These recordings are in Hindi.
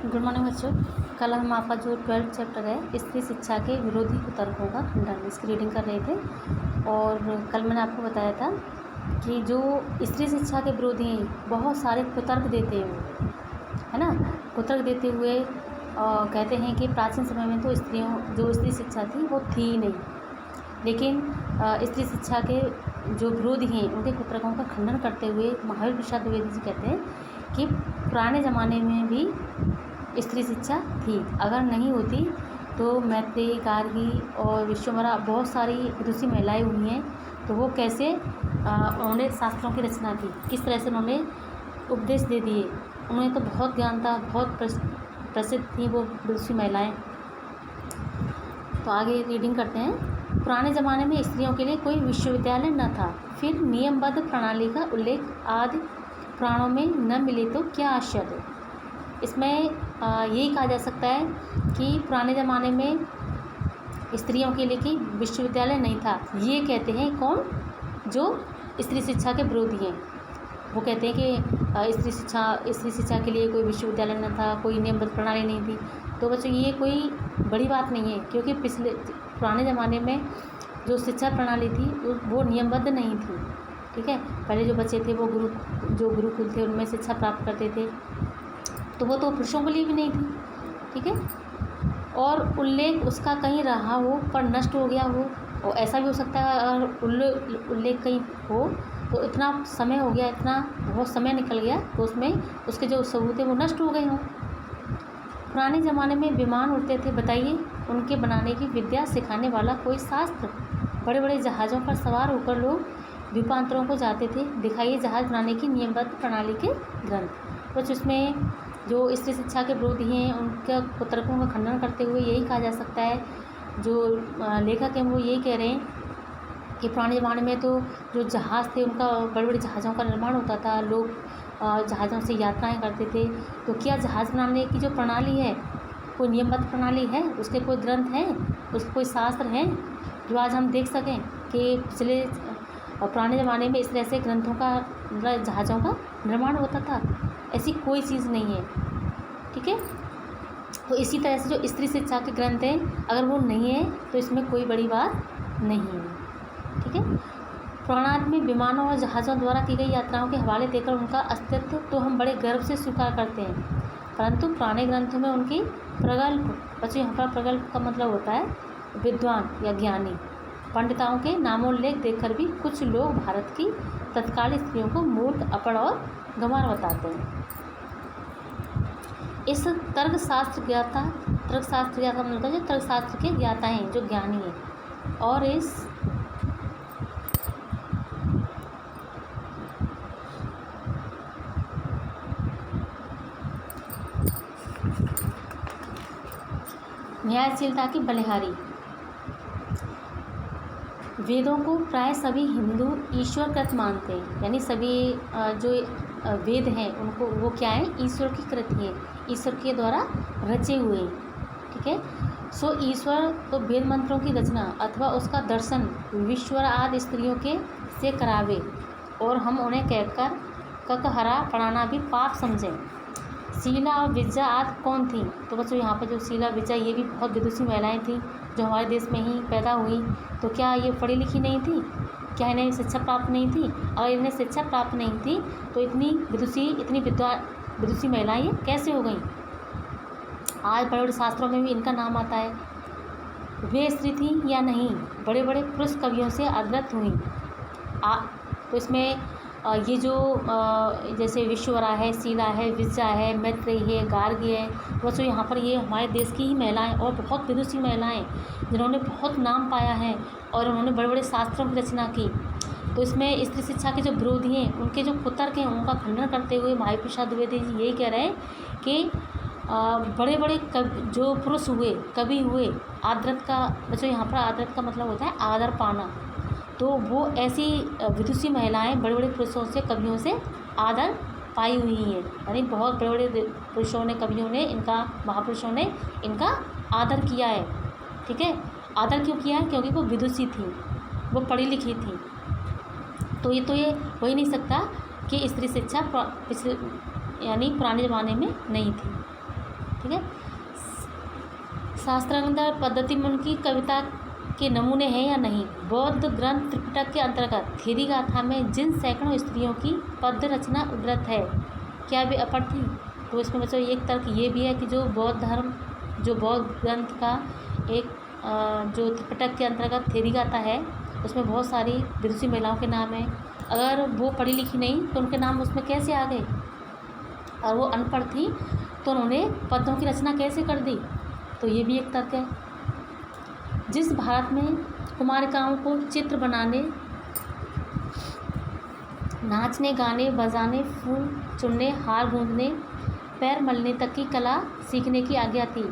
गुड मॉर्निंग बच्चों। कल हम आपका जो 12th चैप्टर है स्त्री शिक्षा के विरोधी कुतर्कों का खंडन, इसकी रीडिंग कर रहे थे। और कल मैंने आपको बताया था कि जो स्त्री शिक्षा के विरोधी हैं बहुत सारे कुतर्क देते हैं वो, है ना। कुतर्क देते हुए कहते हैं कि प्राचीन समय में तो जो स्त्री शिक्षा थी वो थी ही नहीं, लेकिन स्त्री शिक्षा के जो विरोधी हैं उनके कुतर्कों का खंडन करते हुए महावीर प्रसाद द्विवेदी जी कहते हैं कि पुराने ज़माने में भी स्त्री शिक्षा थी। अगर नहीं होती तो मैत्रेयी, गार्गी और विश्वम्भरा बहुत सारी विदुषी महिलाएं हुई हैं, तो वो कैसे उन्होंने शास्त्रों की रचना की, किस तरह से उन्होंने उपदेश दे दिए। उन्हें तो बहुत ज्ञान था, बहुत प्रसिद्ध थी वो विदुषी महिलाएं। तो आगे रीडिंग करते हैं। पुराने ज़माने में स्त्रियों के लिए कोई विश्वविद्यालय न था, फिर नियमबद्ध प्रणाली का उल्लेख आदि पुराणों में न मिले तो क्या आश्चर्य। इसमें यही कहा जा सकता है कि पुराने ज़माने में स्त्रियों के लिए कि विश्वविद्यालय नहीं था। ये कहते हैं कौन, जो स्त्री शिक्षा के विरोधी हैं। वो कहते हैं कि स्त्री शिक्षा के लिए कोई विश्वविद्यालय न था, कोई नियमबद्ध प्रणाली नहीं थी। तो बच्चों ये कोई बड़ी बात नहीं है, क्योंकि पुराने ज़माने में जो शिक्षा प्रणाली थी वो नियमबद्ध नहीं थी। ठीक है, पहले जो बच्चे थे वो गुरुकुल थे, उनमें शिक्षा प्राप्त करते थे, तो वो तो पुरुषों के लिए भी नहीं थी। ठीक है, और उल्लेख उसका कहीं रहा हो पर नष्ट हो गया हो, और ऐसा भी हो सकता है अगर उल्लेख कहीं हो तो इतना समय हो गया, इतना बहुत समय निकल गया तो उसमें उसके जो सबूत है वो नष्ट हो गए हों। पुराने ज़माने में विमान उड़ते थे, बताइए उनके बनाने की विद्या सिखाने वाला कोई शास्त्र। बड़े बड़े जहाज़ों पर सवार होकर लोग द्वीपांतरों को जाते थे, दिखाइए जहाज़ बनाने की नियमबद्ध प्रणाली के ग्रंथ। कुछ इसमें जो स्त्री शिक्षा के विरोधी हैं उनके कुतर्कों का खंडन करते हुए यही कहा जा सकता है, जो लेखक हैं वो यही कह रहे हैं कि पुराने ज़माने में तो जो जहाज़ थे उनका बड़े बड़े जहाज़ों का निर्माण होता था, लोग जहाज़ों से यात्राएं करते थे। तो क्या जहाज़ बनाने की जो प्रणाली है कोई नियमबद्ध प्रणाली है, उसके कोई ग्रंथ हैं, उसके कोई शास्त्र हैं जो आज हम देख सकें कि पिछले पुराने ज़माने में इस तरह से ग्रंथों का जहाज़ों का निर्माण होता था? ऐसी कोई चीज़ नहीं है। ठीक है, तो इसी तरह से जो स्त्री शिक्षा के ग्रंथ हैं अगर वो नहीं है तो इसमें कोई बड़ी बात नहीं है। ठीक है, पुराणांत में विमानों और जहाज़ों द्वारा की गई यात्राओं के हवाले देकर उनका अस्तित्व तो हम बड़े गर्व से स्वीकार करते हैं, परंतु पुराने ग्रंथों में उनकी प्रगल्भ, बच्चों यहाँ पर प्रगल्भ का मतलब होता है विद्वान या ज्ञानी, पंडिताओं के नामोल्लेख देखकर भी कुछ लोग भारत की तत्कालीन स्त्रियों को मूर्ख, अपढ़ और गंवार बताते हैं। इस तर्कशास्त्र ज्ञाता मतलब जो तर्कशास्त्र के ज्ञाता हैं, जो ज्ञानी हैं, और इस न्यायशीलता की बलिहारी। वेदों को प्राय सभी हिंदू ईश्वरकृत मानते हैं, यानी सभी जो वेद हैं उनको वो क्या है, ईश्वर की कृति है, ईश्वर के द्वारा रचे हुए हैं। ठीक है, सो ईश्वर तो वेद मंत्रों की रचना अथवा उसका दर्शन विश्वर आदि स्त्रियों के से करावे और हम उन्हें कहकर ककहरा पढ़ाना भी पाप समझें। शीला और विद्या आदि कौन थी? तो बच्चों यहाँ पर जो शीला, विद्या ये भी बहुत विदुषी महिलाएं थीं जो हमारे देश में ही पैदा हुई। तो क्या ये पढ़ी लिखी नहीं थी? क्या इन्हें शिक्षा प्राप्त नहीं थी? अगर इन्हें शिक्षा प्राप्त नहीं थी तो इतनी विदुषी महिलाएं कैसे हो गई? आज बड़े बड़े शास्त्रों में भी इनका नाम आता है। वे स्त्री थी या नहीं? बड़े बड़े पुरुष कवियों से अवगत हुई। तो इसमें ये जो जैसे विश्वम्भरा है, शीला है, विद्या है, मैत्रेयी है, गार्गी है, बच्चों यहाँ पर ये हमारे देश की ही महिलाएं और बहुत विदुषी महिलाएं जिन्होंने बहुत नाम पाया है और उन्होंने बड़े बड़े शास्त्रों की रचना की। तो इसमें स्त्री शिक्षा के जो विरोधी हैं उनके जो कुतर्क हैं उनका खंडन करते हुए महावीर प्रसाद द्विवेदी जी यही कह रहे हैं कि बड़े बड़े जो पुरुष हुए, कवि हुए, आदरत का, बच्चों यहाँ पर आदरत का मतलब होता है आदर पाना, तो वो ऐसी विदुषी महिलाएं बड़े बड़े पुरुषों से, कवियों से आदर पाई हुई हैं, यानी बहुत बड़े बड़े पुरुषों ने, कवियों ने, इनका, महापुरुषों ने इनका आदर किया है। ठीक है, आदर क्यों किया है? क्योंकि वो विदुषी थी, वो पढ़ी लिखी थी। तो ये हो ही नहीं सकता कि स्त्री शिक्षा यानी पुराने ज़माने में नहीं थी। ठीक है। शास्त्रांतर पद्धति में उनकी कविता के नमूने हैं या नहीं। बौद्ध ग्रंथ त्रिपिटक के अंतर्गत थेरी गाथा में जिन सैकड़ों स्त्रियों की पद्य रचना उद्धृत है, क्या वे अपढ़ थी? तो इसमें बच्चों एक तर्क ये भी है कि जो बौद्ध ग्रंथ का एक जो त्रिपिटक के अंतर्गत थेरी गाथा है, उसमें बहुत सारी विदुषी महिलाओं के नाम हैं। अगर वो पढ़ी लिखी नहीं तो उनके नाम उसमें कैसे आ गए? और वो अनपढ़ थी तो उन्होंने पद्यों की रचना कैसे कर दी? तो ये भी एक तर्क है। जिस भारत में कुमारिकाओं को चित्र बनाने, नाचने, गाने बजाने, फूल चुनने, हार गूंथने, पैर मलने तक की कला सीखने की आज्ञा थी,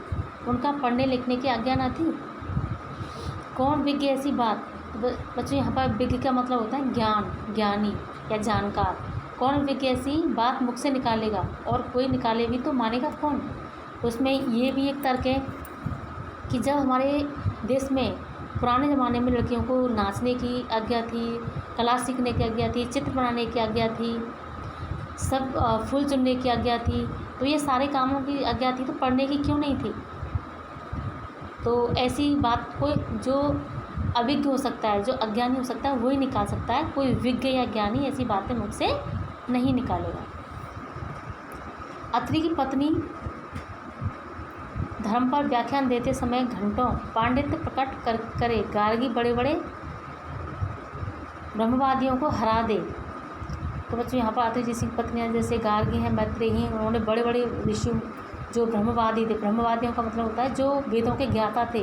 उनका पढ़ने लिखने की आज्ञा न थी। कौन विज्ञ ऐसी बात? बच्चों यहाँ पर विज्ञ का मतलब होता है ज्ञान, ज्ञानी या जानकार। कौन विज्ञ ऐसी बात मुख से निकालेगा? और कोई निकाले भी तो मानेगा कौन? उसमें ये भी एक तर्क है कि जब हमारे देश में पुराने ज़माने में लड़कियों को नाचने की आज्ञा थी, कला सीखने की आज्ञा थी, चित्र बनाने की आज्ञा थी, सब फूल चुनने की आज्ञा थी, तो ये सारे कामों की आज्ञा थी, तो पढ़ने की क्यों नहीं थी? तो ऐसी बात कोई जो अविज्ञ हो सकता है, जो अज्ञानी हो सकता है, वही निकाल सकता है। कोई विज्ञ या ज्ञानी ऐसी बातें मुझ से नहीं निकालेगा। अत्रि की पत्नी धर्म पर व्याख्यान देते समय घंटों पांडित्य प्रकट करे, गार्गी बड़े बड़े ब्रह्मवादियों को हरा दे। तो बच्चों यहाँ पर अत्रि जी की पत्नियाँ जैसे गार्गी हैं, मैत्रेयी हैं, उन्होंने बड़े बड़े ऋषि जो ब्रह्मवादी थे, ब्रह्मवादियों का मतलब होता है जो वेदों के ज्ञाता थे,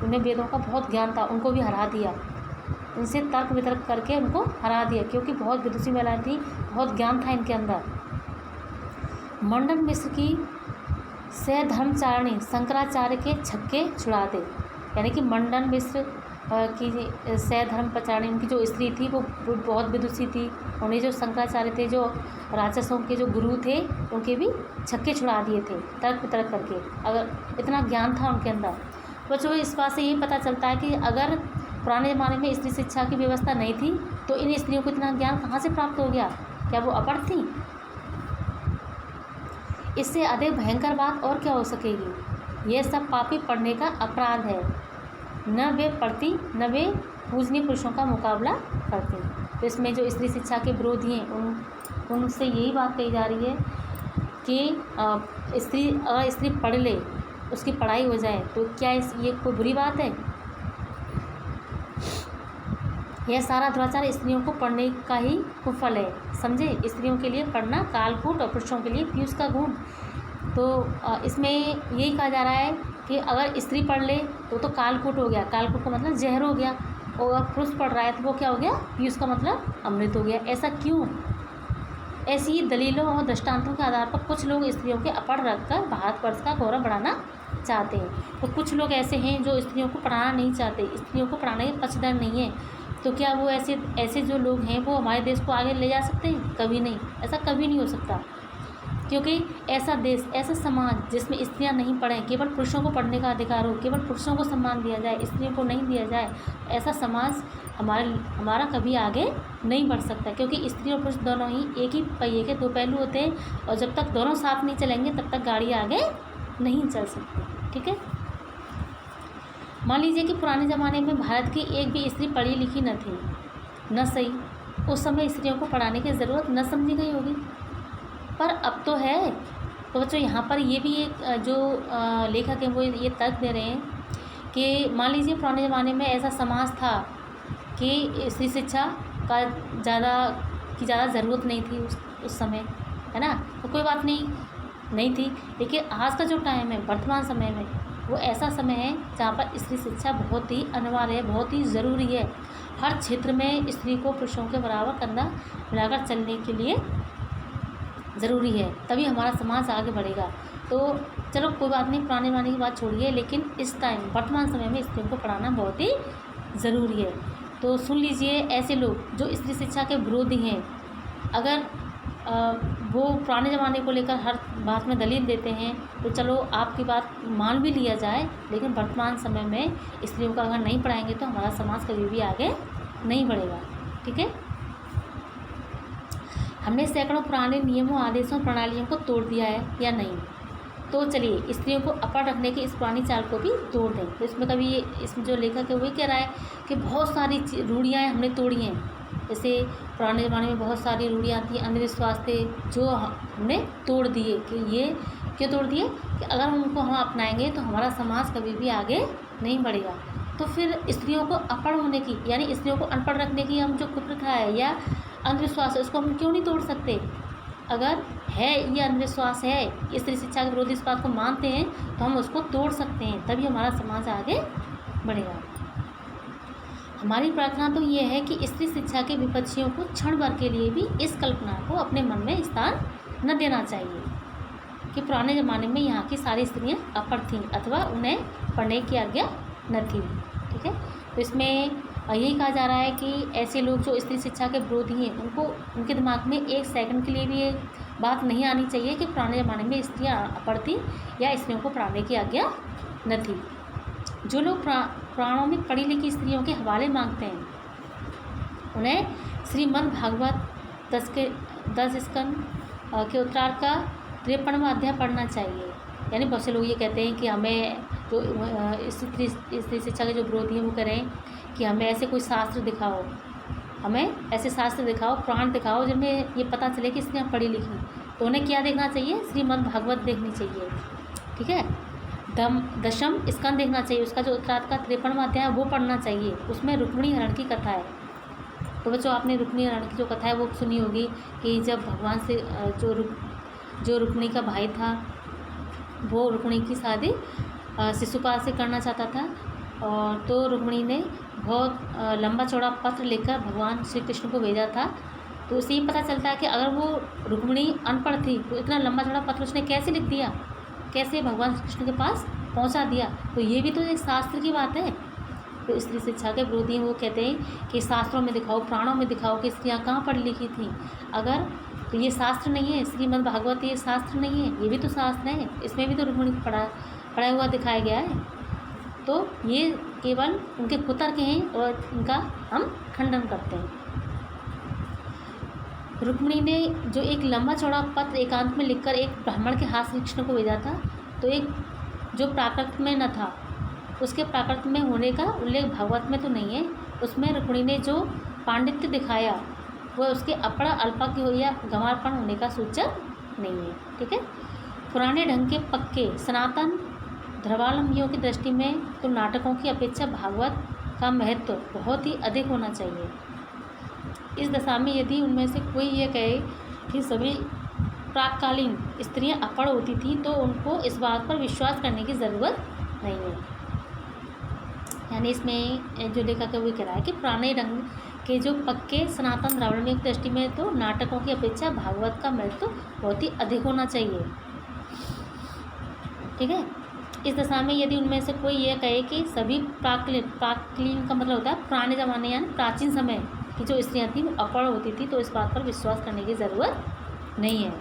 उन्हें वेदों का बहुत ज्ञान था, उनको भी हरा दिया। उनसे तर्क वितर्क करके उनको हरा दिया, क्योंकि बहुत विदुषी महिलाएं थी, बहुत ज्ञान था इनके अंदर। मंडन मिश्र की सहधर्मचारिणी शंकराचार्य के छक्के छुड़ा दे, यानी कि मंडन मिश्र की सहधर्मचारिणी उनकी जो स्त्री थी वो बहुत विदुषी थी। उन्हें जो शंकराचार्य थे, जो राक्षसों के जो गुरु थे, उनके भी छक्के छुड़ा दिए थे तर्क वितर्क करके। अगर इतना ज्ञान था उनके अंदर। बच्चों इस बात से यही पता चलता है कि अगर पुराने ज़माने में स्त्री शिक्षा की व्यवस्था नहीं थी तो इन स्त्रियों को इतना ज्ञान कहाँ से प्राप्त हो गया? क्या वो अपढ़ थी? इससे अधिक भयंकर बात और क्या हो सकेगी? यह सब पापी पढ़ने का अपराध है। न वे पढ़ती न वे पूजनीय पुरुषों का मुकाबला करती। तो इसमें जो स्त्री शिक्षा के विरोधी हैं उनसे यही बात कही जा रही है कि स्त्री पढ़ ले, उसकी पढ़ाई हो जाए, तो क्या ये कोई बुरी बात है? यह सारा दुराचार स्त्रियों को पढ़ने का ही कुफल है, समझे? स्त्रियों के लिए पढ़ना कालकूट और पुरुषों के लिए पीयूष का गुण। तो इसमें यही कहा जा रहा है कि अगर स्त्री पढ़ ले तो कालकूट हो गया, कालकूट का मतलब जहर हो गया, और अगर पुरुष पढ़ रहा है तो वो क्या हो गया? पीयूष का मतलब अमृत हो गया। ऐसा क्यों? ऐसी ही दलीलों और दृष्टांतों के आधार पर कुछ लोग स्त्रियों के अपढ़ रखकर भारतवर्ष का गौरव बढ़ाना चाहते हैं। तो कुछ लोग ऐसे हैं जो स्त्रियों को पढ़ाना नहीं चाहते, स्त्रियों को पढ़ाने के पक्षधर नहीं है। तो क्या वो ऐसे जो लोग हैं वो हमारे देश को आगे ले जा सकते हैं? कभी नहीं, ऐसा कभी नहीं हो सकता। क्योंकि ऐसा देश, ऐसा समाज जिसमें स्त्रियां नहीं पढ़ें, केवल पुरुषों को पढ़ने का अधिकार हो, केवल पुरुषों को सम्मान दिया जाए, स्त्रियों को नहीं दिया जाए, ऐसा समाज हमारा कभी आगे नहीं बढ़ सकता। क्योंकि स्त्री और पुरुष दोनों ही एक ही पहिए के दो पहलू होते हैं, और जब तक दोनों साथ नहीं चलेंगे तब तक गाड़ी आगे नहीं चल सकती। ठीक है। मान लीजिए कि पुराने ज़माने में भारत की एक भी स्त्री पढ़ी लिखी न थी, न सही, उस समय स्त्रियों को पढ़ाने की ज़रूरत न समझी गई होगी, पर अब तो है। तो बच्चों यहाँ पर ये भी एक जो लेखक हैं वो ये तर्क दे रहे हैं कि मान लीजिए पुराने ज़माने में ऐसा समाज था कि स्त्री शिक्षा का ज़्यादा ज़रूरत नहीं थी उस समय, है ना? तो कोई बात नहीं थी। लेकिन आज का जो टाइम है, वर्तमान समय में, वो ऐसा समय है जहाँ पर स्त्री शिक्षा बहुत ही अनिवार्य है, बहुत ही ज़रूरी है। हर क्षेत्र में स्त्री को पुरुषों के बराबर कंधा मिलाकर चलने के लिए ज़रूरी है, तभी हमारा समाज आगे बढ़ेगा। तो चलो कोई बात नहीं, पुराने ज़माने की बात छोड़िए, लेकिन इस टाइम वर्तमान समय में स्त्रियों को पढ़ाना बहुत ही ज़रूरी है। तो सुन लीजिए, ऐसे लोग जो स्त्री शिक्षा के विरोधी हैं, अगर वो पुराने ज़माने को लेकर हर बात में दलील देते हैं तो चलो आपकी बात मान भी लिया जाए, लेकिन वर्तमान समय में स्त्रियों को अगर नहीं पढ़ाएंगे तो हमारा समाज कभी भी आगे नहीं बढ़ेगा। ठीक है। हमने सैकड़ों पुराने नियमों, आदेशों, प्रणालियों को तोड़ दिया है या नहीं? तो चलिए स्त्रियों को अपड़ रखने की इस पुरानी चाल को भी तोड़ दें। तो इसमें कभी इसमें जो लेखक है वही कह रहा है कि बहुत सारी रूढ़ियाँ हमने तोड़ी हैं। जैसे पुराने ज़माने में बहुत सारी रूढ़ियाँ थी, अंधविश्वास थे, जो हमने तोड़ दिए। कि ये क्यों तोड़ दिए? कि अगर उनको हम अपनाएंगे तो हमारा समाज कभी भी आगे नहीं बढ़ेगा। तो फिर स्त्रियों को अपड़ होने की, यानी स्त्रियों को अनपढ़ रखने की हम जो कुप्रथा है या अंधविश्वास है, उसको हम क्यों नहीं तोड़ सकते? अगर है ये अंधविश्वास है, स्त्री शिक्षा के विरोधी इस बात को मानते हैं, तो हम उसको तोड़ सकते हैं, तभी हमारा समाज आगे बढ़ेगा। हमारी प्रार्थना तो ये है कि स्त्री शिक्षा के विपक्षियों को क्षण भर के लिए भी इस कल्पना को अपने मन में स्थान न देना चाहिए कि पुराने ज़माने में यहाँ की सारी स्त्रियाँ अपढ़ थीं अथवा उन्हें पढ़ने की आज्ञा न थी। ठीक है, तो इसमें यही कहा जा रहा है कि ऐसे लोग जो स्त्री शिक्षा के विरोधी हैं, उनको उनके दिमाग में एक सेकंड के लिए भी ये बात नहीं आनी चाहिए कि पुराने ज़माने में स्त्रियाँ अपढ़ थीं या स्त्रियों को पढ़ाने की आज्ञा न थी। जो लोग पुराणों में पढ़ी लिखी स्त्रियों के हवाले मांगते हैं, उन्हें श्रीमद् भागवत 10 स्कंद के उत्तरार्ध का 53वां अध्याय पढ़ना चाहिए। यानी बहुत से लोग ये कहते हैं कि हमें जो स्त्री शिक्षा के जो विरोधी हैं वो करें कि हमें ऐसे कोई शास्त्र दिखाओ, हमें ऐसे शास्त्र दिखाओ, पुराण दिखाओ जिनमें ये पता चले कि स्त्रियाँ पढ़ी लिखी। तो उन्हें क्या देखना चाहिए? श्रीमद् भागवत देखनी चाहिए। ठीक है, 10वां स्कंद देखना चाहिए, उसका जो उत्तरार्ध का 53वां अध्याय है वो पढ़ना चाहिए। उसमें रुक्मिणी हरण की कथा है। तो बच्चों, आपने रुक्मिणी हरण की जो कथा है वो सुनी होगी कि जब भगवान से जो रुक्मिणी का भाई था, वो रुक्मिणी की शादी शिशुपाल से करना चाहता था, और तो रुक्मिणी ने बहुत लंबा चौड़ा पत्र लिखकर भगवान श्री कृष्ण को भेजा था। तो उससे ये पता चलता है कि अगर वो रुक्मिणी अनपढ़ थी तो इतना लंबा चौड़ा पत्र उसने कैसे लिख दिया, कैसे भगवान कृष्ण के पास पहुंचा दिया। तो ये भी तो एक शास्त्र की बात है। तो स्त्री शिक्षा के विरोधी वो कहते हैं कि शास्त्रों में दिखाओ, पुराणों में दिखाओ कि स्त्रियाँ कहाँ पढ़ी लिखी थी। अगर तो ये शास्त्र नहीं है, श्रीमद् भागवत ये शास्त्र नहीं है, ये भी तो शास्त्र है, इसमें भी तो रुक्मिणी को पढ़ा हुआ दिखाया गया है। तो ये केवल उनके कुतर्क हैं और इनका हम खंडन करते हैं। रुक्मिणी ने जो एक लंबा चौड़ा पत्र एकांत में लिखकर एक ब्राह्मण के हाथ श्री कृष्ण को भेजा था, तो एक जो प्राकृत में न था, उसके प्राकृत में होने का उल्लेख भागवत में तो नहीं है। उसमें रुक्मिणी ने जो पांडित्य दिखाया वह उसके अपड़ा अल्पज्ञ हो या गंवारपन होने का सूचक नहीं है। ठीक है, पुराने ढंग के पक्के सनातन धर्मावलंबियों की दृष्टि में तो नाटकों की अपेक्षा भागवत का महत्व बहुत ही अधिक होना चाहिए। इस दशा में यदि उनमें से कोई ये कहे कि सभी प्राककालीन स्त्रियां अपढ़ होती थीं, तो उनको इस बात पर विश्वास करने की ज़रूरत नहीं है। यानी इसमें जो लेखक है वो कह रहा है कि पुराने ढंग के जो पक्के सनातन धर्मावलंबियों की दृष्टि में तो नाटकों की अपेक्षा भागवत का महत्व बहुत ही अधिक होना चाहिए। ठीक है, इस दशा में यदि उनमें से कोई यह कहे कि सभी प्राककालीन का मतलब होता है पुराने ज़माने यानी प्राचीन समय की जो स्त्रियाँ थीं वो अपढ़ होती थी, तो इस बात पर विश्वास करने की ज़रूरत नहीं है,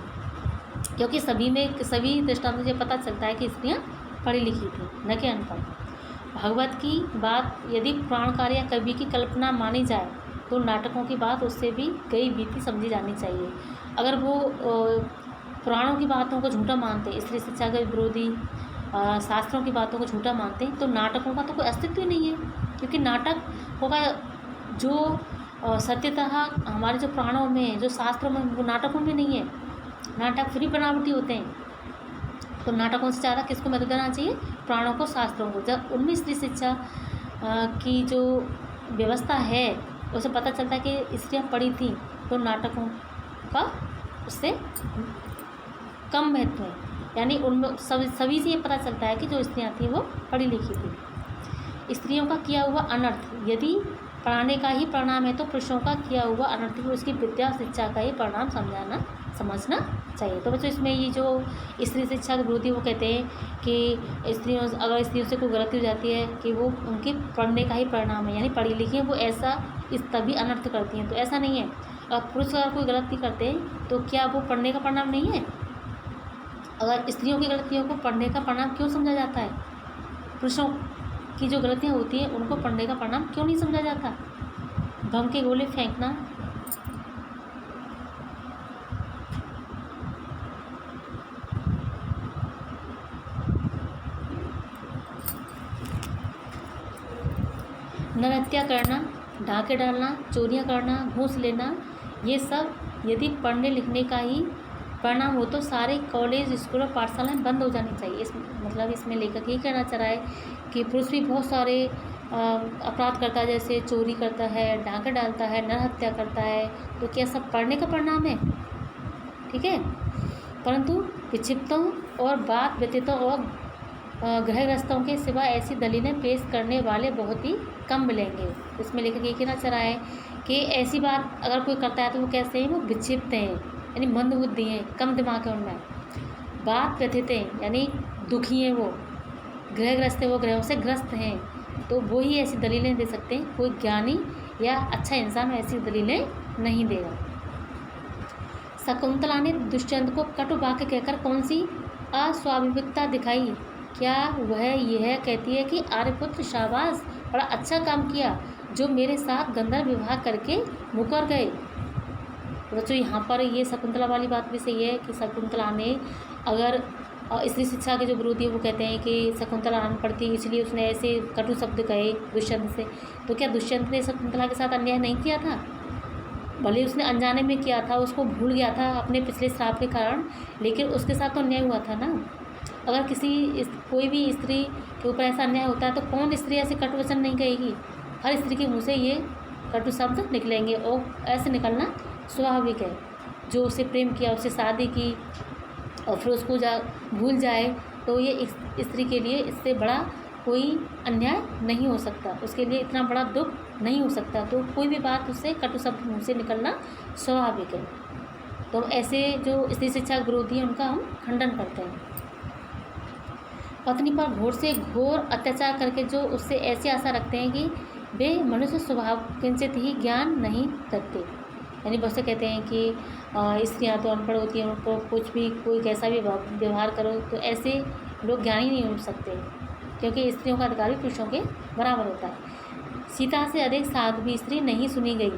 क्योंकि सभी दृष्टांतों से पता चलता है कि स्त्रियाँ पढ़ी लिखी थी, न कि अनपढ़। भागवत की बात यदि पुराणकार या कवि की कल्पना मानी जाए तो नाटकों की बात उससे भी कई बीती समझी जानी चाहिए। अगर वो पुराणों की बातों को झूठा मानते, स्त्री शिक्षा के विरोधी शास्त्रों की बातों को झूठा मानते हैं, तो नाटकों का तो कोई अस्तित्व ही नहीं है। क्योंकि नाटक होगा जो सत्यतः हमारे जो पुराणों में, जो शास्त्रों में, वो नाटकों में नहीं है। नाटक फ्री बनावटी होते हैं। तो नाटकों से ज़्यादा किसको महत्व देना चाहिए? पुराणों को, शास्त्रों को। जब उनमें स्त्री शिक्षा की जो व्यवस्था है उसे पता चलता है कि स्त्रियाँ पढ़ी थी, तो नाटकों का उससे कम महत्व है। यानी उनमें सभी से ये पता चलता है कि जो स्त्रियाँ थीं वो पढ़ी लिखी थी। स्त्रियों का किया हुआ अनर्थ यदि पढ़ाने का ही परिणाम है, तो पुरुषों का किया हुआ अनर्थ भी उसकी विद्या और शिक्षा का ही परिणाम समझना चाहिए। तो बच्चों, इसमें ये जो स्त्री शिक्षा के विरोधी वो कहते हैं कि अगर स्त्रियों से कोई गलती हो जाती है कि वो उनके पढ़ने का ही परिणाम है, यानी पढ़ी लिखी है वो ऐसा तभी अनर्थ करती हैं। तो ऐसा नहीं है। अगर पुरुष अगर कोई गलती करते हैं तो क्या वो पढ़ने का परिणाम नहीं है? अगर स्त्रियों की गलतियों को पढ़ने का परिणाम क्यों समझा जाता है? पुरुषों की जो गलतियाँ होती हैं उनको पढ़ने का परिणाम क्यों नहीं समझा जाता? बम के गोले फेंकना, नरहत्या करना, डाके डालना, चोरियां करना, घूस लेना, ये सब यदि पढ़ने लिखने का ही परिणाम हो तो सारे कॉलेज, स्कूल और पाठशालाएँ बंद हो जानी चाहिए। मतलब इसमें लेखक ये कहना चाह रहा है कि पुरुष भी बहुत सारे अपराध करता है, जैसे चोरी करता है, डाका डालता है, नरहत्या करता है, तो क्या सब पढ़ने का परिणाम है? ठीक है। परंतु विक्षिप्तों और बात व्यतीतों और ग्रहग्रस्तों के सिवा ऐसी दलीलें पेश करने वाले बहुत ही कम मिलेंगे। इसमें लेखक ये कहना चाह रहा है कि ऐसी बात अगर कोई करता है तो वो कैसे हैं? वो विक्षिप्त हैं, यानी मंदबुद्धि हैं, कम दिमाग है उनमें। बात व्यथित हैं, यानी दुखी हैं वो। ग्रहग्रस्त है, वो ग्रहों से ग्रस्त हैं, तो वो ही ऐसी दलीलें दे सकते हैं। कोई ज्ञानी या अच्छा इंसान ऐसी दलीलें नहीं देगा। शकुंतला ने दुष्यंत को कटु वाक्य कहकर कौन सी अस्वाभाविकता दिखाई? क्या वह यह कहती है कि आर्यपुत्र शाबाश, बड़ा अच्छा काम किया जो मेरे साथ गंधर्व विवाह करके मुकर गए? बच्चों यहाँ पर ये शकुंतला वाली बात भी सही है कि शकुंतला ने अगर स्त्री शिक्षा के जो विरोधी है वो कहते हैं कि शकुंतला अनपढ़ थी इसलिए उसने ऐसे कटु शब्द कहे दुष्यंत से, तो क्या दुष्यंत ने शकुंतला के साथ अन्याय नहीं किया था? भले उसने अनजाने में किया था, उसको भूल गया था अपने पिछले श्राप के कारण, लेकिन उसके साथ तो अन्याय हुआ था ना। अगर कोई भी स्त्री के ऊपर ऐसा अन्याय होता है तो कौन स्त्री ऐसे कटु वचन नहीं कहेगी? हर स्त्री के मुँह से ये कटु शब्द निकलेंगे और ऐसे निकलना स्वाभाविक है। जो उससे प्रेम किया, उससे शादी की और फिर उसको भूल जाए, तो ये स्त्री के लिए इससे बड़ा कोई अन्याय नहीं हो सकता, उसके लिए इतना बड़ा दुख नहीं हो सकता। तो कोई भी बात उससे कटु शब्द मुँह से निकलना स्वाभाविक है। तो ऐसे जो स्त्री शिक्षा विरोधी हैं उनका हम खंडन करते हैं। पत्नी पर घोर से घोर अत्याचार करके जो उससे ऐसी आशा रखते हैं कि वे मनुष्य स्वभाव किंचित ही ज्ञान नहीं रखते, यानी बहुत से कहते हैं कि स्त्रियाँ तो अनपढ़ होती हैं, उनको कुछ भी कोई कैसा भी व्यवहार करो, तो ऐसे लोग ज्ञानी नहीं हो सकते, क्योंकि स्त्रियों का अधिकार भी पुरुषों के बराबर होता है। सीता से अधिक साध्वी स्त्री नहीं सुनी गई।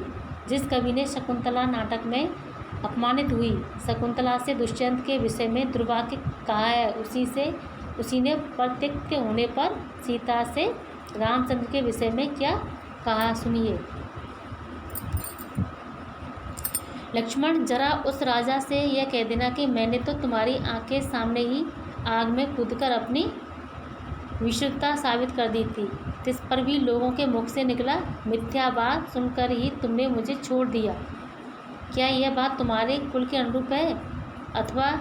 जिस कवि ने शकुंतला नाटक में अपमानित हुई शकुंतला से दुष्यंत के विषय में दुर्वाक्य कहा है, उसी ने प्रत्यक्ष होने पर सीता से रामचंद्र के विषय में क्या कहा, सुनिए। लक्ष्मण, जरा उस राजा से यह कह देना कि मैंने तो तुम्हारी आंखें सामने ही आग में कूदकर अपनी विशुद्धता साबित कर दी थी। इस पर भी लोगों के मुख से निकला मिथ्या बात सुनकर ही तुमने मुझे छोड़ दिया। क्या यह बात तुम्हारे कुल के अनुरूप है, अथवा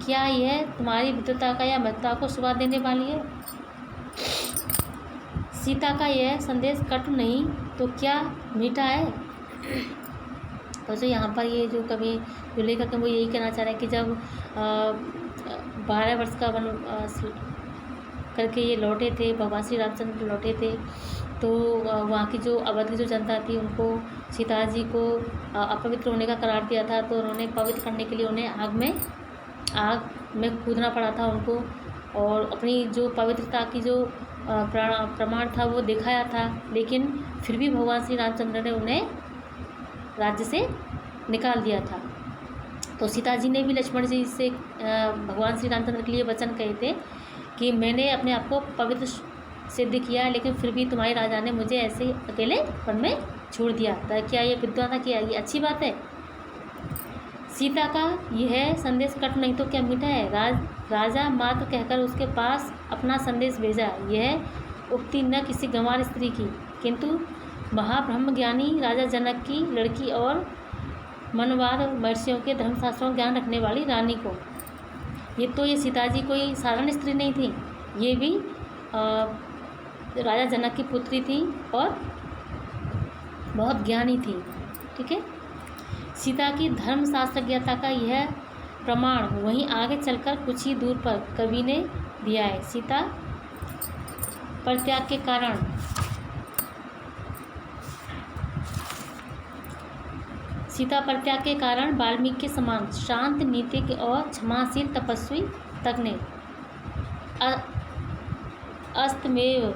क्या यह तुम्हारी विद्वता का या महत्ता को सुबह देने वाली है? सीता का यह संदेश कटु नहीं तो क्या मीठा है? तो यहाँ पर ये जो कवि जो लेखक है वो यही कहना चाह रहे हैं कि जब 12 वर्ष का वन करके ये लौटे थे, भगवान श्री रामचंद्र लौटे थे, तो वहाँ की जो अवध की जो जनता थी उनको सीता जी को अपवित्र होने का करार दिया था, तो उन्होंने पवित्र करने के लिए उन्हें आग में कूदना पड़ा था उनको, और अपनी जो पवित्रता की जो प्रमाण था वो दिखाया था, लेकिन फिर भी भगवान श्री रामचंद्र ने उन्हें राज्य से निकाल दिया था। तो सीता जी ने भी लक्ष्मण जी से भगवान श्री रामचंद्र के लिए वचन कहे थे कि मैंने अपने आप को पवित्र सिद्ध किया है, लेकिन फिर भी तुम्हारे राजा ने मुझे ऐसे ही अकेले वन में छोड़ दिया। तो क्या ये विद्वान था, क्या ये अच्छी बात है? सीता का यह संदेश कट नहीं तो क्या मीठा है? राजा मात्र कहकर उसके पास अपना संदेश भेजा। यह उक्ति न किसी गंवार स्त्री की, किंतु महाब्रह्म ज्ञानी राजा जनक की लड़की और मनवाद महर्षियों के धर्मशास्त्रों ज्ञान रखने वाली रानी को। ये सीता जी कोई साधारण स्त्री नहीं थी, ये भी राजा जनक की पुत्री थी और बहुत ज्ञानी थी। ठीक है। सीता की धर्मशास्त्रज्ञता का यह प्रमाण वहीं आगे चलकर कुछ ही दूर पर कवि ने दिया है। सीता परित्याग के कारण वाल्मीकि के समान शांत नीतिज्ञ और क्षमाशील तपस्वी तक ने अस्तमेव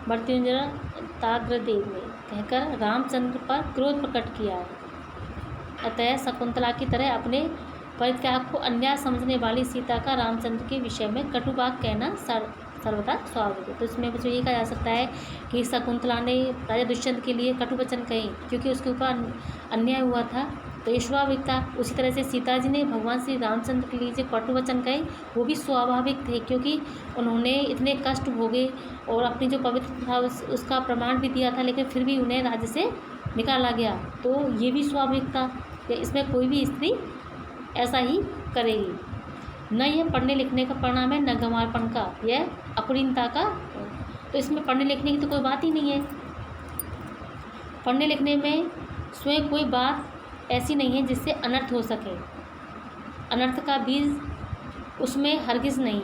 मृत्युंजय ताग्रदेव ने कहकर रामचंद्र पर क्रोध प्रकट किया है। अतः शकुंतला की तरह अपने परित्याग को अन्याय समझने वाली सीता का रामचंद्र के विषय में कटुवाक कहना सर्वथा स्वाभाविक है। तो इसमें बच्चों ये कहा जा सकता है कि शकुंतला ने राजा दुष्यंत के लिए कटु वचन कहे क्योंकि उसके ऊपर अन्याय हुआ था, तो ये स्वाभाविक था। उसी तरह से सीता जी ने भगवान श्री रामचंद्र के लिए जो कटु वचन कहे वो भी स्वाभाविक थे, क्योंकि उन्होंने इतने कष्ट भोगे और अपनी जो पवित्र था उसका प्रमाण भी दिया था, लेकिन फिर भी उन्हें राज्य से निकाला गया, तो ये भी स्वाभाविक था कि इसमें कोई भी स्त्री ऐसा ही करेगी। न यह पढ़ने लिखने का परिणाम है, न गंवारपन का, यह अकुलीनता का। तो इसमें पढ़ने लिखने की तो कोई बात ही नहीं है। पढ़ने लिखने में स्वयं कोई बात ऐसी नहीं है जिससे अनर्थ हो सके। अनर्थ का बीज उसमें हरगिज़ नहीं।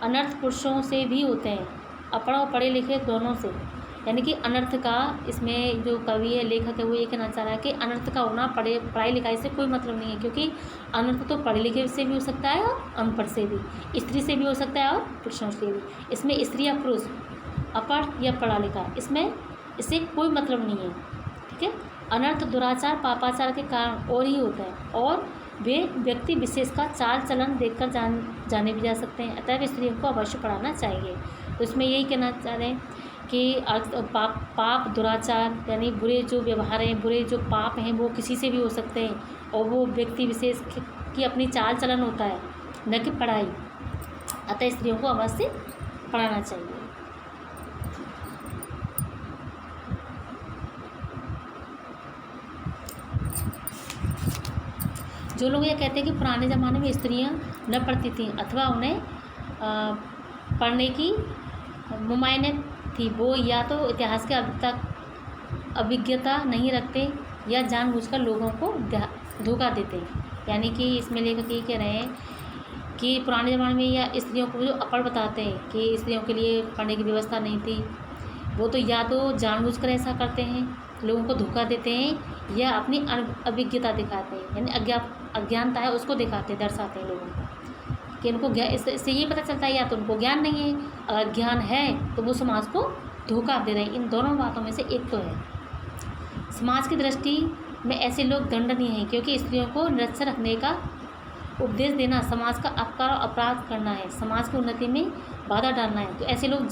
अनर्थ पुरुषों से भी होते हैं, अपढ़ और पढ़े लिखे दोनों से। यानी कि अनर्थ का, इसमें जो कवि है, लेखक है, वो ये कहना चाह रहा है कि अनर्थ का होना पढ़ाई लिखाई से कोई मतलब नहीं है, क्योंकि अनर्थ तो पढ़े लिखे से भी हो सकता है और अनपढ़ से भी, स्त्री से भी हो सकता है और पुरुषों से भी। इसमें स्त्री या पुरुष, अपढ़ या पढ़ा लिखा, इसमें इससे कोई मतलब नहीं है। ठीक है। अनर्थ दुराचार पापाचार के कारण और ही होता है, और वे व्यक्ति विशेष का चाल चलन देखकर जाने भी जा सकते हैं। अतः स्त्रियों को अवश्य पढ़ाना चाहिए। तो इसमें यही कहना चाह रहे हैं कि पाप दुराचार यानी बुरे जो व्यवहार हैं, बुरे जो पाप हैं, वो किसी से भी हो सकते हैं, और वो व्यक्ति विशेष की अपनी चाल चलन होता है, न कि पढ़ाई। अतः स्त्रियों को अवश्य पढ़ाना चाहिए। जो लोग ये कहते हैं कि पुराने ज़माने में स्त्रियां न पढ़ती थीं अथवा उन्हें पढ़ने की मुमायनत थी, वो या तो इतिहास के अब तक अभिज्ञता नहीं रखते या जानबूझकर लोगों को धोखा देते। यानी कि इसमें लेकर ये कह रहे हैं कि पुराने ज़माने में या स्त्रियों को जो अपढ़ बताते हैं कि स्त्रियों के लिए पढ़ने की व्यवस्था नहीं थी, वो तो या तो जानबूझकर ऐसा करते हैं, लोगों को धोखा देते हैं, या अपनी अभिज्ञता दिखाते हैं, यानी अज्ञानता है उसको दिखाते दर्शाते हैं लोगों को कि उनको इससे ये पता चलता है या तो उनको ज्ञान नहीं है, अगर ज्ञान है तो वो समाज को धोखा दे रहे हैं। इन दोनों बातों में से एक तो है। समाज की दृष्टि में ऐसे लोग दंडनीय हैं, क्योंकि स्त्रियों को निरक्षर रखने का उपदेश देना समाज का अपकार और अपराध करना है, समाज की उन्नति में बाधा डालना है। तो ऐसे लोग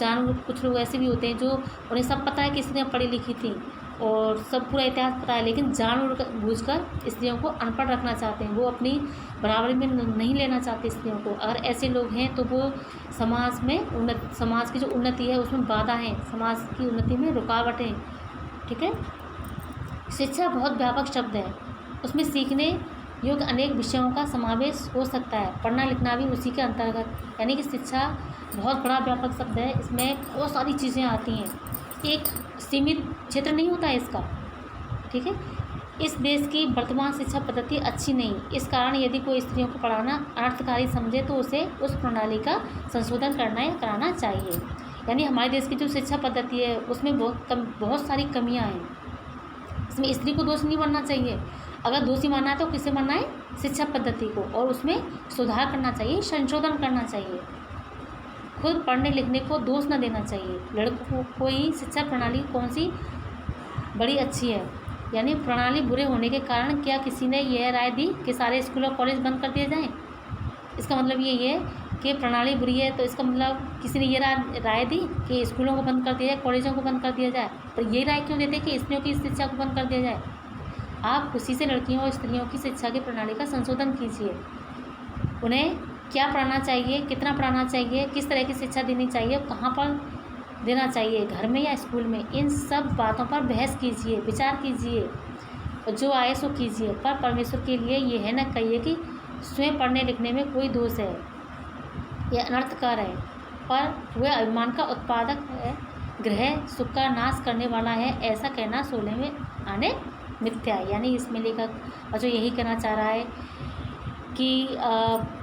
कुछ लोग ऐसे भी होते हैं जो उन्हें सब पता है कि स्त्रियाँ पढ़ी लिखी थी और सब पूरा इतिहास पता है, लेकिन जानबूझकर स्त्रियों को अनपढ़ रखना चाहते हैं, वो अपनी बराबरी में नहीं लेना चाहते स्त्रियों को। अगर ऐसे लोग हैं तो वो समाज की जो उन्नति है उसमें बाधा है, समाज की उन्नति में रुकावट है। ठीक है। शिक्षा बहुत व्यापक शब्द है, उसमें सीखने योग्य अनेक विषयों का समावेश हो सकता है, पढ़ना लिखना भी उसी के अंतर्गत। यानी कि शिक्षा बहुत बड़ा व्यापक शब्द है, इसमें बहुत सारी चीज़ें आती हैं, एक सीमित क्षेत्र नहीं होता है इसका। ठीक है। इस देश की वर्तमान शिक्षा पद्धति अच्छी नहीं, इस कारण यदि कोई स्त्रियों को पढ़ाना अनर्थकारी समझे तो उसे उस प्रणाली का संशोधन करना या कराना चाहिए। यानी हमारे देश की जो शिक्षा पद्धति है उसमें बहुत सारी कमियां हैं, इसमें स्त्री को दोष नहीं मानना चाहिए। अगर दोषी मानना है तो किसे मानना है? शिक्षा पद्धति को, और उसमें सुधार करना चाहिए, संशोधन करना चाहिए। खुद पढ़ने लिखने को दोष न देना चाहिए। लड़कों को ही शिक्षा प्रणाली कौन सी बड़ी अच्छी है, यानी प्रणाली बुरे होने के कारण क्या किसी ने यह राय दी कि सारे स्कूल और कॉलेज बंद कर दिए जाएं? इसका मतलब यही है कि प्रणाली बुरी है, तो इसका मतलब किसी ने ये राय दी कि स्कूलों को बंद कर दिया जाए, कॉलेजों को बंद कर दिया जाए। तो ये राय क्यों देते कि स्त्रियों की शिक्षा को बंद कर दिया जाए? आप खुशी से लड़कियों और स्त्रियों की शिक्षा की प्रणाली का संशोधन कीजिए। उन्हें क्या पढ़ाना चाहिए, कितना पढ़ाना चाहिए, किस तरह की शिक्षा देनी चाहिए, कहाँ पर देना चाहिए, घर में या स्कूल में, इन सब बातों पर बहस कीजिए, विचार कीजिए, और जो आए सो कीजिए। पर परमेश्वर के लिए ये है न कहिए कि स्वयं पढ़ने लिखने में कोई दोष है, यह अनर्थकर है, पर वह अभिमान का उत्पादक है, ग्रह सुख का नाश करने वाला है, ऐसा कहना सोले में आने मिथ्या है। यानी इसमें लेखक जो यही कहना चाह रहा है कि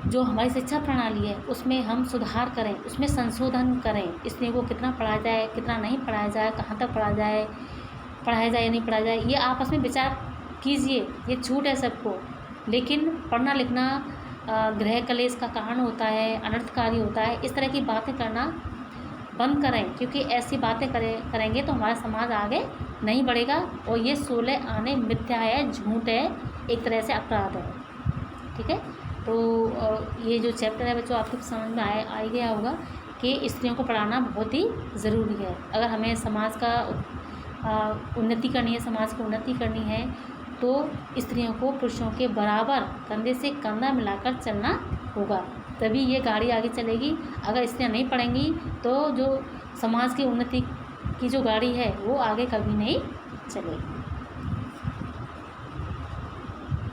जो हमारी शिक्षा प्रणाली है उसमें हम सुधार करें, उसमें संशोधन करें। स्त्रियों को कितना पढ़ाया जाए, कितना नहीं पढ़ाया जाए, कहाँ तक पढ़ाया जाए या नहीं पढ़ाया जाए, ये आपस में विचार कीजिए। ये छूट है सबको, लेकिन पढ़ना लिखना गृह कलेश का कारण होता है, अनर्थकारी होता है। इस तरह की बातें करना बंद करें, क्योंकि ऐसी बातें करेंगे तो हमारा समाज आगे नहीं बढ़ेगा, और ये सोले आने मिथ्या है, झूठ है, एक तरह से अपराध है। ठीक है। तो ये जो चैप्टर है बच्चों आपको समझ में आ गया होगा कि स्त्रियों को पढ़ाना बहुत ही ज़रूरी है। अगर हमें समाज का उन्नति करनी है, समाज की उन्नति करनी है, तो स्त्रियों को पुरुषों के बराबर कंधे से कंधा मिलाकर चलना होगा, तभी ये गाड़ी आगे चलेगी। अगर स्त्रियाँ नहीं पढ़ेंगी तो जो समाज की उन्नति की जो गाड़ी है वो आगे कभी नहीं चलेगी।